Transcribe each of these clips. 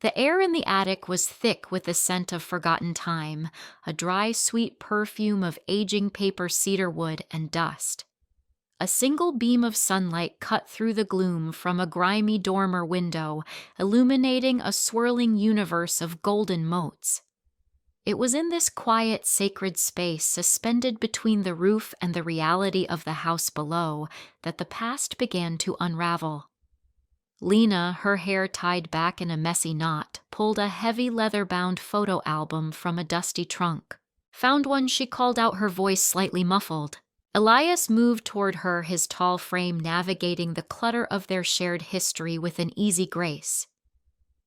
The air in the attic was thick with the scent of forgotten time, a dry, sweet perfume of aging paper, cedar wood, and dust. A single beam of sunlight cut through the gloom from a grimy dormer window, illuminating a swirling universe of golden motes. It was in this quiet, sacred space, suspended between the roof and the reality of the house below, that the past began to unravel. Lena, her hair tied back in a messy knot, pulled a heavy leather-bound photo album from a dusty trunk. Found one, she called out, her voice slightly muffled. Elias moved toward her, his tall frame navigating the clutter of their shared history with an easy grace.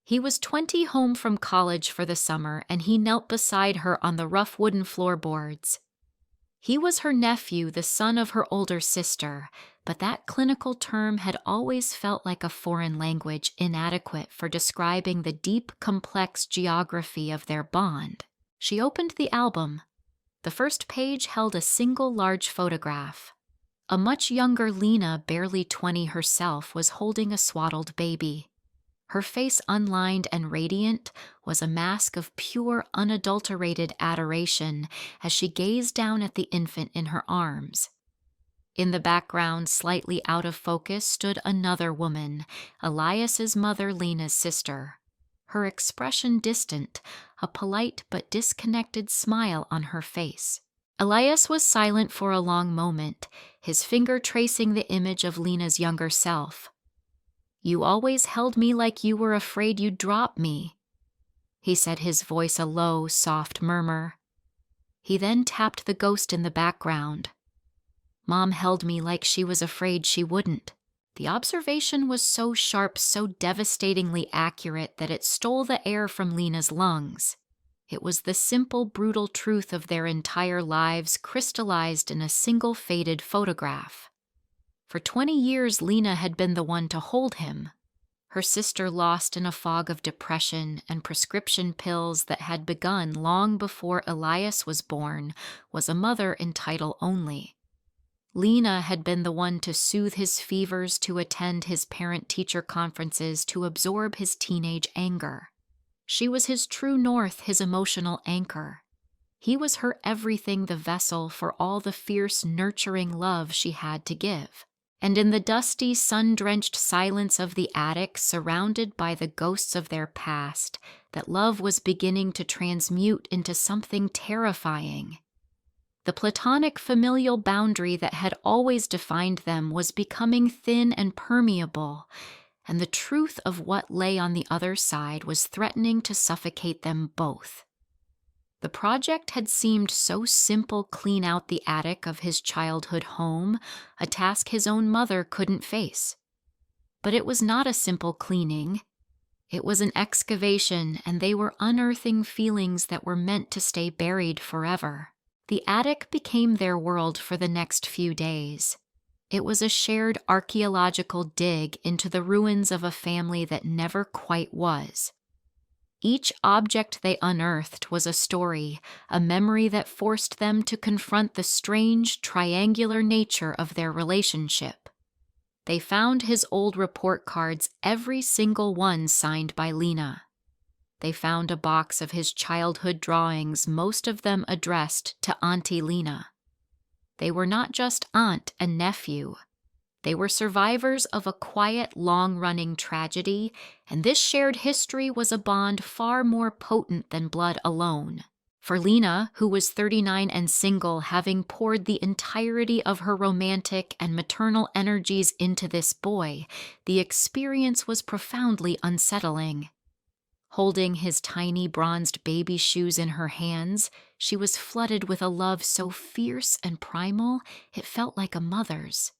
He was 20, home from college for the summer, and he knelt beside her on the rough wooden floorboards. He was her nephew, the son of her older sister, but that clinical term had always felt like a foreign language, inadequate for describing the deep, complex geography of their bond. She opened the album. The first page held a single large photograph. A much younger Lena, barely 20 herself, was holding a swaddled baby. Her face, unlined and radiant, was a mask of pure, unadulterated adoration as she gazed down at the infant in her arms. In the background, slightly out of focus, stood another woman, Elias's mother, Lena's sister. Her expression distant, a polite but disconnected smile on her face. Elias was silent for a long moment, his finger tracing the image of Lena's younger self. "You always held me like you were afraid you'd drop me," he said, his voice a low, soft murmur. He then tapped the ghost in the background. "Mom held me like she was afraid she wouldn't." The observation was so sharp, so devastatingly accurate that it stole the air from Lena's lungs. It was the simple, brutal truth of their entire lives crystallized in a single faded photograph. For 20 years, Lena had been the one to hold him. Her sister, lost in a fog of depression and prescription pills that had begun long before Elias was born, was a mother in title only. Lena had been the one to soothe his fevers, to attend his parent-teacher conferences, to absorb his teenage anger. She was his true north, his emotional anchor. He was her everything, the vessel for all the fierce, nurturing love she had to give. And in the dusty, sun-drenched silence of the attic, surrounded by the ghosts of their past, that love was beginning to transmute into something terrifying. The platonic familial boundary that had always defined them was becoming thin and permeable, and the truth of what lay on the other side was threatening to suffocate them both. The project had seemed so simple: clean out the attic of his childhood home, a task his own mother couldn't face. But it was not a simple cleaning. It was an excavation, and they were unearthing feelings that were meant to stay buried forever. The attic became their world for the next few days. It was a shared archaeological dig into the ruins of a family that never quite was. Each object they unearthed was a story, a memory that forced them to confront the strange, triangular nature of their relationship. They found his old report cards, every single one signed by Lena. They found a box of his childhood drawings, most of them addressed to Auntie Lena. They were not just aunt and nephew. They were survivors of a quiet, long-running tragedy, and this shared history was a bond far more potent than blood alone. For Lena, who was 39 and single, having poured the entirety of her romantic and maternal energies into this boy, the experience was profoundly unsettling. Holding his tiny bronzed baby shoes in her hands, she was flooded with a love so fierce and primal it felt like a mother's.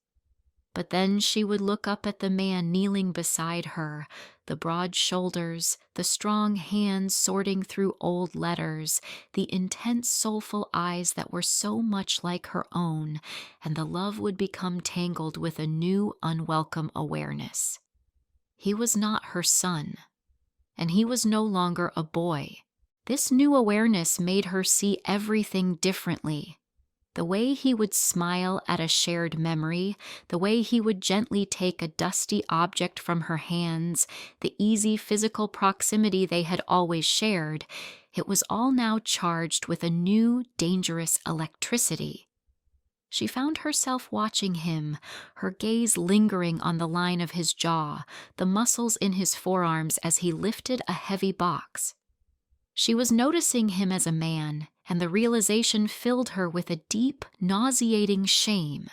But then she would look up at the man kneeling beside her, the broad shoulders, the strong hands sorting through old letters, the intense, soulful eyes that were so much like her own, and the love would become tangled with a new, unwelcome awareness. He was not her son. And he was no longer a boy. This new awareness made her see everything differently. The way he would smile at a shared memory, the way he would gently take a dusty object from her hands, the easy physical proximity they had always shared, it was all now charged with a new, dangerous electricity. She found herself watching him, her gaze lingering on the line of his jaw, the muscles in his forearms as he lifted a heavy box. She was noticing him as a man, and the realization filled her with a deep, nauseating shame.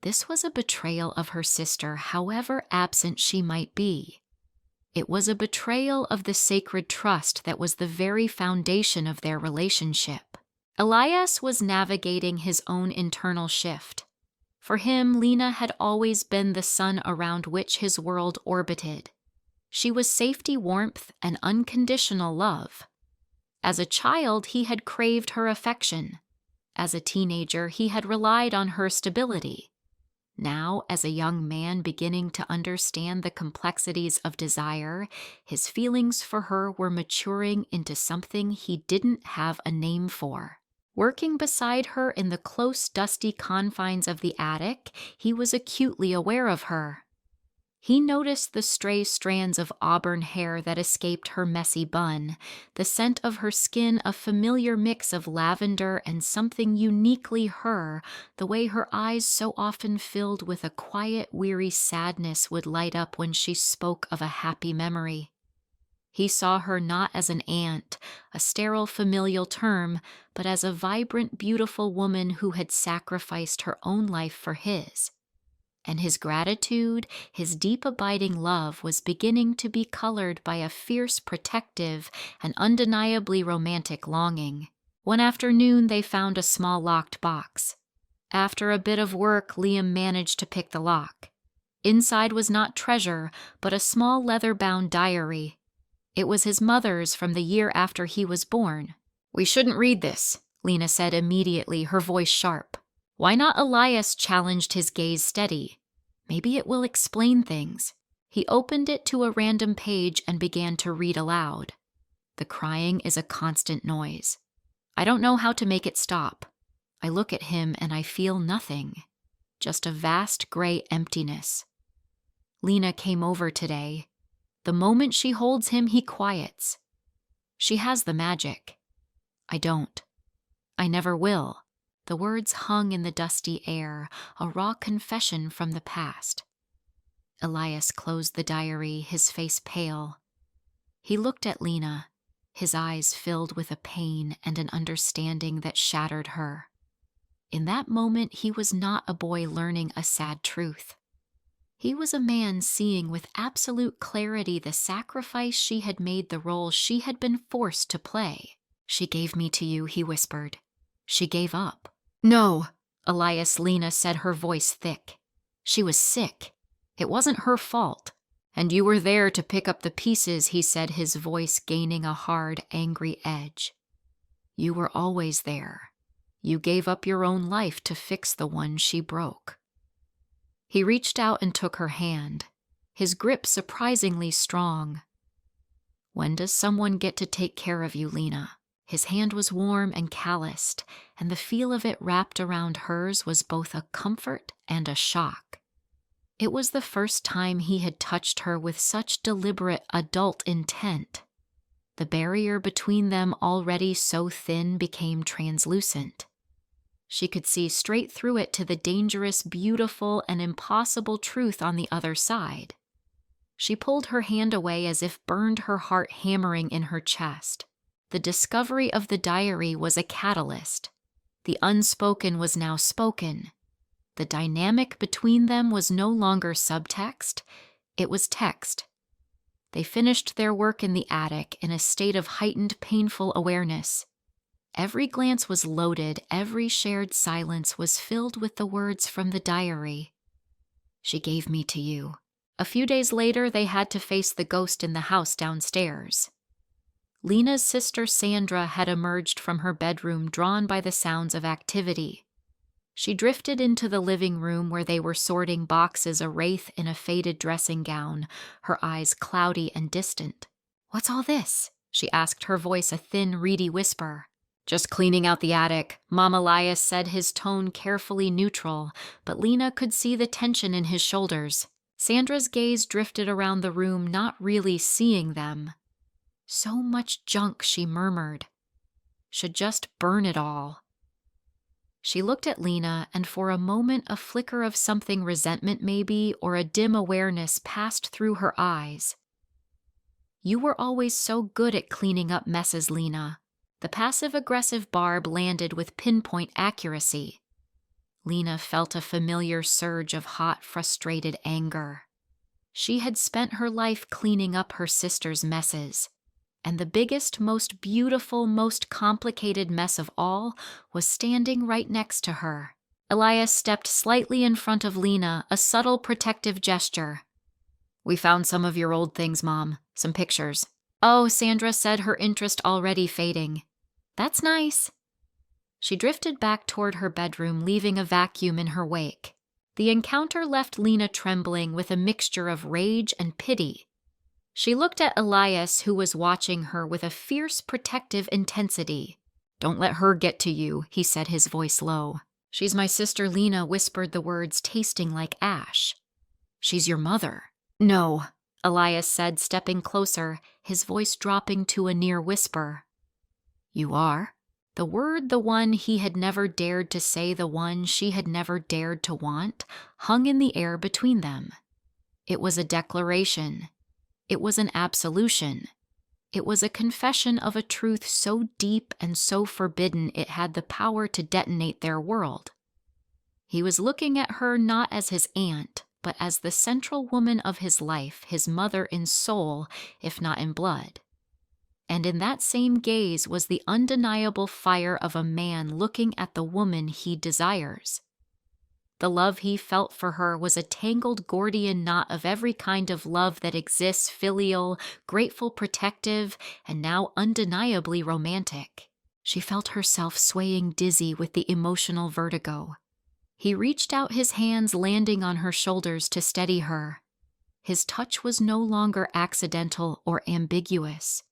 This was a betrayal of her sister, however absent she might be. It was a betrayal of the sacred trust that was the very foundation of their relationship. Elias was navigating his own internal shift. For him, Lena had always been the sun around which his world orbited. She was safety, warmth, and unconditional love. As a child, he had craved her affection. As a teenager, he had relied on her stability. Now, as a young man beginning to understand the complexities of desire, his feelings for her were maturing into something he didn't have a name for. Working beside her in the close, dusty confines of the attic, he was acutely aware of her. He noticed the stray strands of auburn hair that escaped her messy bun, the scent of her skin a familiar mix of lavender and something uniquely her, the way her eyes so often filled with a quiet, weary sadness would light up when she spoke of a happy memory. He saw her not as an aunt, a sterile familial term, but as a vibrant, beautiful woman who had sacrificed her own life for his. And his gratitude, his deep abiding love was beginning to be colored by a fierce, protective, and undeniably romantic longing. One afternoon they found a small locked box. After a bit of work, Liam managed to pick the lock. Inside was not treasure, but a small leather-bound diary. It was his mother's from the year after he was born. "We shouldn't read this," Lena said immediately, her voice sharp. "Why not?" Elias challenged, his gaze steady. "Maybe it will explain things." He opened it to a random page and began to read aloud. "The crying is a constant noise. I don't know how to make it stop. I look at him and I feel nothing. Just a vast gray emptiness. Lena came over today. The moment she holds him, he quiets. She has the magic. I don't. I never will." The words hung in the dusty air, a raw confession from the past. Elias closed the diary, his face pale. He looked at Lena, his eyes filled with a pain and an understanding that shattered her. In that moment, he was not a boy learning a sad truth. He was a man seeing with absolute clarity the sacrifice she had made, the role she had been forced to play. "She gave me to you," he whispered. "She gave up." "No," Elias, Lena said, her voice thick. "She was sick. It wasn't her fault. And you were there to pick up the pieces," he said, his voice gaining a hard, angry edge. "You were always there. You gave up your own life to fix the one she broke." He reached out and took her hand, his grip surprisingly strong. "When does someone get to take care of you, Lena?" His hand was warm and calloused, and the feel of it wrapped around hers was both a comfort and a shock. It was the first time he had touched her with such deliberate adult intent. The barrier between them, already so thin, became translucent. She could see straight through it to the dangerous, beautiful, and impossible truth on the other side. She pulled her hand away as if burned, her heart hammering in her chest. The discovery of the diary was a catalyst. The unspoken was now spoken. The dynamic between them was no longer subtext, it was text. They finished their work in the attic in a state of heightened, painful awareness. Every glance was loaded, every shared silence was filled with the words from the diary. "She gave me to you." A few days later, they had to face the ghost in the house downstairs. Lena's sister Sandra had emerged from her bedroom, drawn by the sounds of activity. She drifted into the living room where they were sorting boxes, a wraith in a faded dressing gown, her eyes cloudy and distant. "What's all this?" she asked, her voice a thin, reedy whisper. Just cleaning out the attic, Mom Elias said, his tone carefully neutral, but Lena could see the tension in his shoulders. Sandra's gaze drifted around the room, not really seeing them. So much junk, she murmured. Should just burn it all. She looked at Lena, and for a moment a flicker of something, resentment maybe, or a dim awareness passed through her eyes. You were always so good at cleaning up messes, Lena. The passive-aggressive barb landed with pinpoint accuracy. Lena felt a familiar surge of hot, frustrated anger. She had spent her life cleaning up her sister's messes, and the biggest, most beautiful, most complicated mess of all was standing right next to her. Elias stepped slightly in front of Lena, a subtle protective gesture. We found some of your old things, Mom. Some pictures. Oh, Sandra said, her interest already fading. That's nice. She drifted back toward her bedroom, leaving a vacuum in her wake. The encounter left Lena trembling with a mixture of rage and pity. She looked at Elias, who was watching her with a fierce, protective intensity. Don't let her get to you, he said, his voice low. She's my sister, Lena whispered the words, tasting like ash. She's your mother. No, Elias said, stepping closer, his voice dropping to a near whisper. You are? The word, the one he had never dared to say, the one she had never dared to want, hung in the air between them. It was a declaration. It was an absolution. It was a confession of a truth so deep and so forbidden it had the power to detonate their world. He was looking at her not as his aunt, but as the central woman of his life, his mother in soul, if not in blood. And in that same gaze was the undeniable fire of a man looking at the woman he desires. The love he felt for her was a tangled Gordian knot of every kind of love that exists, filial, grateful, protective, and now undeniably romantic. She felt herself swaying dizzy with the emotional vertigo. He reached out his hands, landing on her shoulders to steady her. His touch was no longer accidental or ambiguous.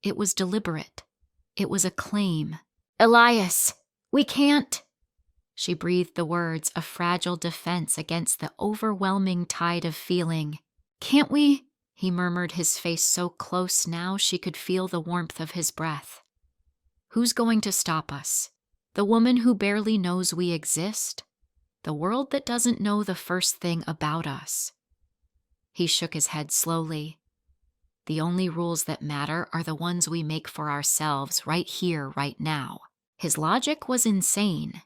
It was deliberate. It was a claim. Elias, we can't. She breathed the words, a fragile defense against the overwhelming tide of feeling. Can't we? He murmured, his face so close now she could feel the warmth of his breath. Who's going to stop us? The woman who barely knows we exist? The world that doesn't know the first thing about us? He shook his head slowly. The only rules that matter are the ones we make for ourselves right here, right now. His logic was insane.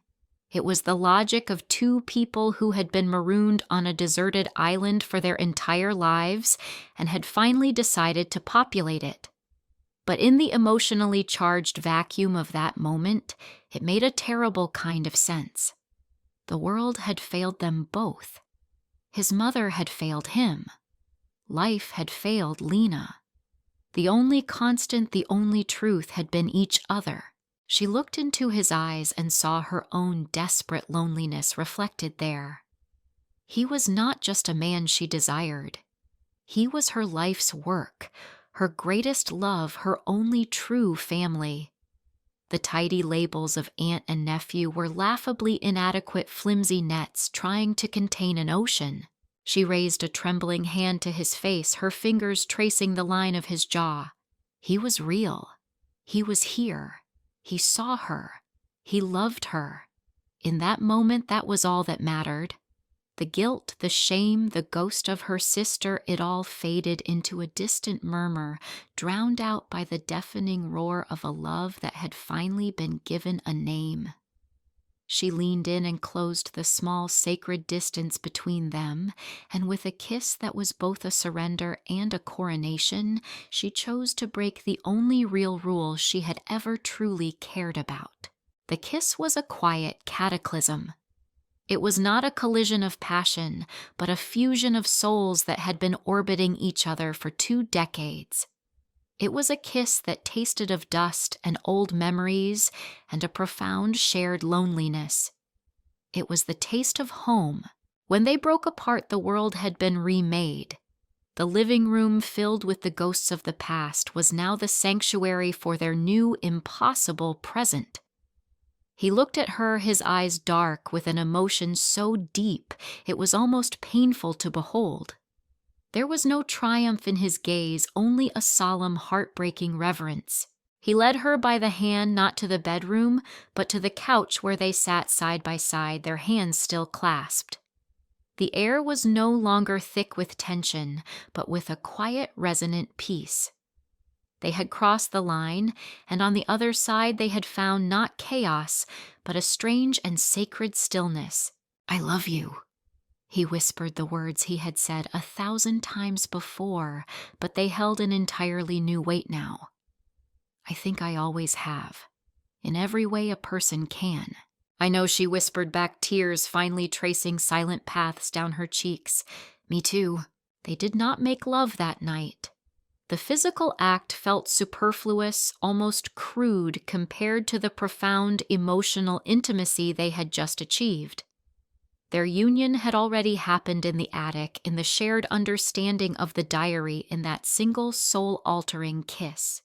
It was the logic of two people who had been marooned on a deserted island for their entire lives and had finally decided to populate it. But in the emotionally charged vacuum of that moment, it made a terrible kind of sense. The world had failed them both. His mother had failed him. Life had failed Lena. The only constant, the only truth had been each other. She looked into his eyes and saw her own desperate loneliness reflected there. He was not just a man she desired. He was her life's work, her greatest love, her only true family. The tidy labels of aunt and nephew were laughably inadequate, flimsy nets trying to contain an ocean. She raised a trembling hand to his face, her fingers tracing the line of his jaw. He was real. He was here. He saw her. He loved her. In that moment, that was all that mattered. The guilt, the shame, the ghost of her sister, it all faded into a distant murmur, drowned out by the deafening roar of a love that had finally been given a name. She leaned in and closed the small sacred distance between them, and with a kiss that was both a surrender and a coronation, she chose to break the only real rule she had ever truly cared about. The kiss was a quiet cataclysm. It was not a collision of passion, but a fusion of souls that had been orbiting each other for 2 decades. It was a kiss that tasted of dust and old memories and a profound shared loneliness. It was the taste of home. When they broke apart, the world had been remade. The living room, filled with the ghosts of the past, was now the sanctuary for their new, impossible present. He looked at her, his eyes dark with an emotion so deep it was almost painful to behold. There was no triumph in his gaze, only a solemn, heartbreaking reverence. He led her by the hand not to the bedroom, but to the couch where they sat side by side, their hands still clasped. The air was no longer thick with tension, but with a quiet, resonant peace. They had crossed the line, and on the other side they had found not chaos, but a strange and sacred stillness. "I love you." He whispered the words he had said 1,000 times before, but they held an entirely new weight now. "I think I always have. In every way a person can." "I know," she whispered back, tears finally tracing silent paths down her cheeks. "Me too." They did not make love that night. The physical act felt superfluous, almost crude compared to the profound emotional intimacy they had just achieved. Their union had already happened in the attic, in the shared understanding of the diary, in that single soul-altering kiss.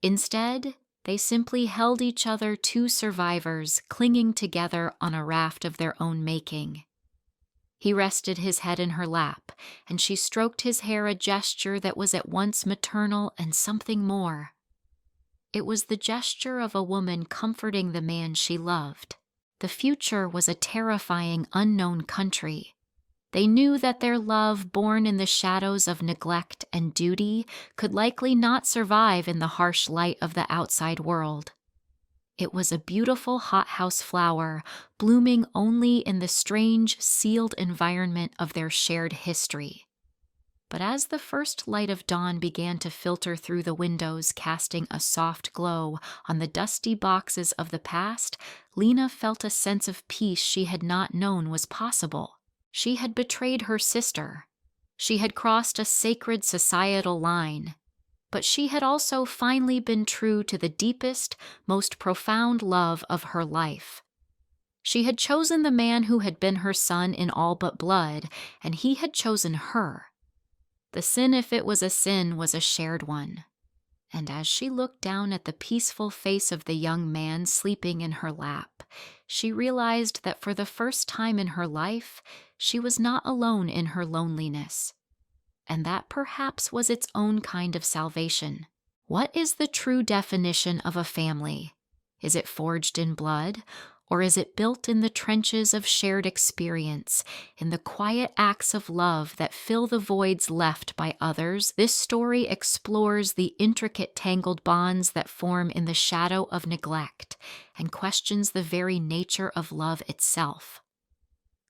Instead, they simply held each other, two survivors, clinging together on a raft of their own making. He rested his head in her lap, and she stroked his hair, a gesture that was at once maternal and something more. It was the gesture of a woman comforting the man she loved. The future was a terrifying, unknown country. They knew that their love, born in the shadows of neglect and duty, could likely not survive in the harsh light of the outside world. It was a beautiful hothouse flower, blooming only in the strange, sealed environment of their shared history. But as the first light of dawn began to filter through the windows, casting a soft glow on the dusty boxes of the past, Lena felt a sense of peace she had not known was possible. She had betrayed her sister. She had crossed a sacred societal line. But she had also finally been true to the deepest, most profound love of her life. She had chosen the man who had been her son in all but blood, and he had chosen her. The sin, if it was a sin, was a shared one. And as she looked down at the peaceful face of the young man sleeping in her lap, she realized that for the first time in her life, she was not alone in her loneliness. And that perhaps was its own kind of salvation. What is the true definition of a family? Is it forged in blood, or is it built in the trenches of shared experience, in the quiet acts of love that fill the voids left by others? This story explores the intricate tangled bonds that form in the shadow of neglect and questions the very nature of love itself.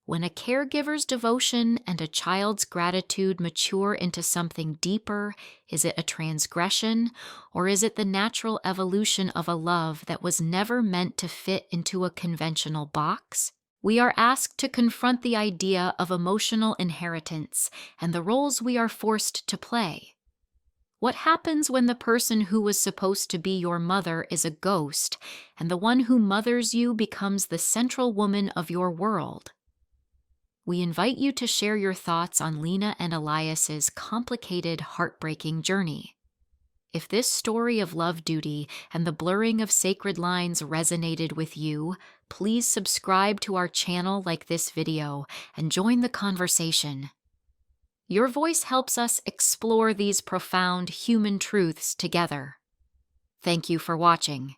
When a caregiver's devotion and a child's gratitude mature into something deeper, is it a transgression, or is it the natural evolution of a love that was never meant to fit into a conventional box? We are asked to confront the idea of emotional inheritance and the roles we are forced to play. What happens when the person who was supposed to be your mother is a ghost, and the one who mothers you becomes the central woman of your world? We invite you to share your thoughts on Lena and Elias's complicated, heartbreaking journey. If this story of love duty and the blurring of sacred lines resonated with you, please subscribe to our channel, like this video, and join the conversation. Your voice helps us explore these profound human truths together. Thank you for watching.